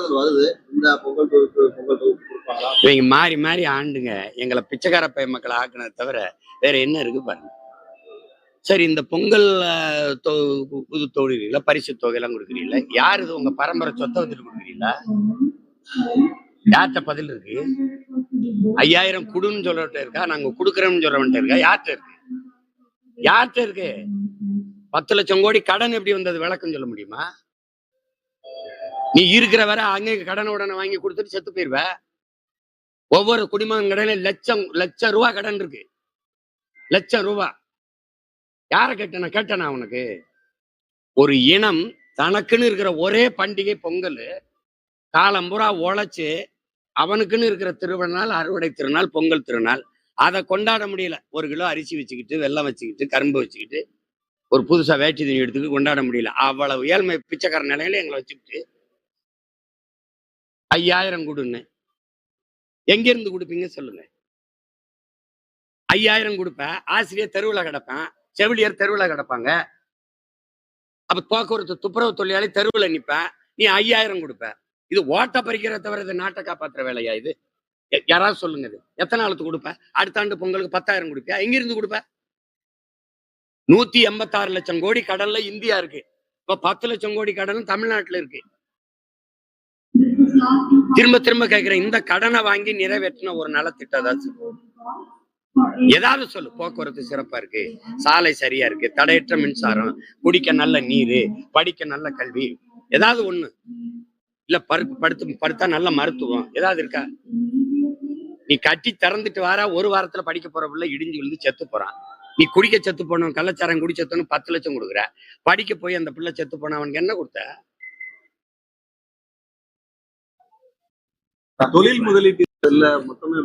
தேர்தல் வருது. இந்த பொங்கல் தொகுப்பு கொடுப்பாங்களா? இவங்க மாறி மாறி ஆண்டுங்க எங்களை பிச்சைக்கார பைய மக்களை ஆக்குனதை தவிர வேற என்ன இருக்கு பாருங்க. சரி, இந்த பொங்கல் புது தொழில்கள பரிசு தொகையெல்லாம் கொடுக்குறீங்களா? யாரு இது? உங்க பரம்பரை சொத்தை வச்சுட்டு கொடுக்குறீங்களா? யார்கிட்ட பதில் இருக்கு? 5000 குடுன்னு சொல்றவன்ட்ட இருக்கா? நாங்க கொடுக்குறோம்னு சொல்றவன்ட்ட இருக்கா? யார்கிட்ட இருக்கு? 10 லட்சம் கோடி கடன் எப்படி வந்தது விளக்கம் சொல்ல முடியுமா? நீ இருக்கிற வரை அங்கே கடன் உடனே வாங்கி கொடுத்துட்டு செத்து போயிருவ. ஒவ்வொரு குடிமகன் கடையில லட்சம் ரூபாய் கடன் இருக்கு. லட்சம் ரூபாய் யார கேட்டனா உனக்கு? ஒரு இனம் தனக்குன்னு இருக்கிற ஒரே பண்டிகை பொங்கல். காலம்புறா உழைச்சு அவனுக்குன்னு இருக்கிற திருவிழால் அறுவடை திருநாள் பொங்கல் திருநாள். அதை கொண்டாட முடியல. 1 கிலோ அரிசி வச்சுக்கிட்டு, வெல்லம் வச்சுக்கிட்டு, கரும்பு வச்சுக்கிட்டு, ஒரு புதுசா வேட்டி துணி எடுத்துக்கிட்டு கொண்டாட முடியல. அவ்வளவு ஏழ்மை பிச்சைக்கார நிலையில எங்களை வச்சுக்கிட்டு 5000 கொடுன்னு எங்க இருந்து கொடுப்பீங்க சொல்லுங்க? 5000 கொடுப்ப, ஆசிரியர் தெருவில் கிடப்பான், செவிலியர் தெருவில் கிடப்பாங்க, அப்ப போக்குவரத்து துப்புரவு தொழிலாளி தெருவில் நிற்ப. நீ 5000 கொடுப்ப. இது ஓட்ட பறிக்கிறத தவிர இது நாட்டை காப்பாற்றுற வேலையா? இது யாராவது சொல்லுங்க. இது எத்தனை நாளுக்கு கொடுப்ப? அடுத்த ஆண்டு பொங்கலுக்கு 10,000 கொடுப்பியா? எங்கிருந்து கொடுப்ப? 186 லட்சம் கோடி கடல்ல இந்தியா இருக்கு. இப்ப 10 லட்சம் கோடி கடலும் தமிழ்நாட்டுல இருக்கு. திரும்ப திரும்ப கேட்கிறேன், இந்த கடனை வாங்கி நிறைவேற்றின ஒரு நலத்திட்டம் ஏதாவது சொல்லு. போக்குவரத்து சிறப்பா இருக்கு, சாலை சரியா இருக்கு, தடையற்ற மின்சாரம், குடிக்க நல்ல நீரு, படிக்க நல்ல கல்வி, ஏதாவது ஒண்ணு இல்ல? படுத்தா நல்ல மருத்துவம் ஏதாவது இருக்கா? நீ கட்டி திறந்துட்டு வாரா, 1 வாரத்துல படிக்க போற பிள்ளை இடிஞ்சு விழுந்து செத்து போறான். நீ குடிக்க செத்து போனவன், கள்ளச்சாரம் குடி செத்தவனு 10 லட்சம் கொடுக்குற. படிக்க போய் அந்த பிள்ளை செத்து போன அவனுக்கு என்ன கொடுத்த? தொழில் முதலீட்டு மொத்தமே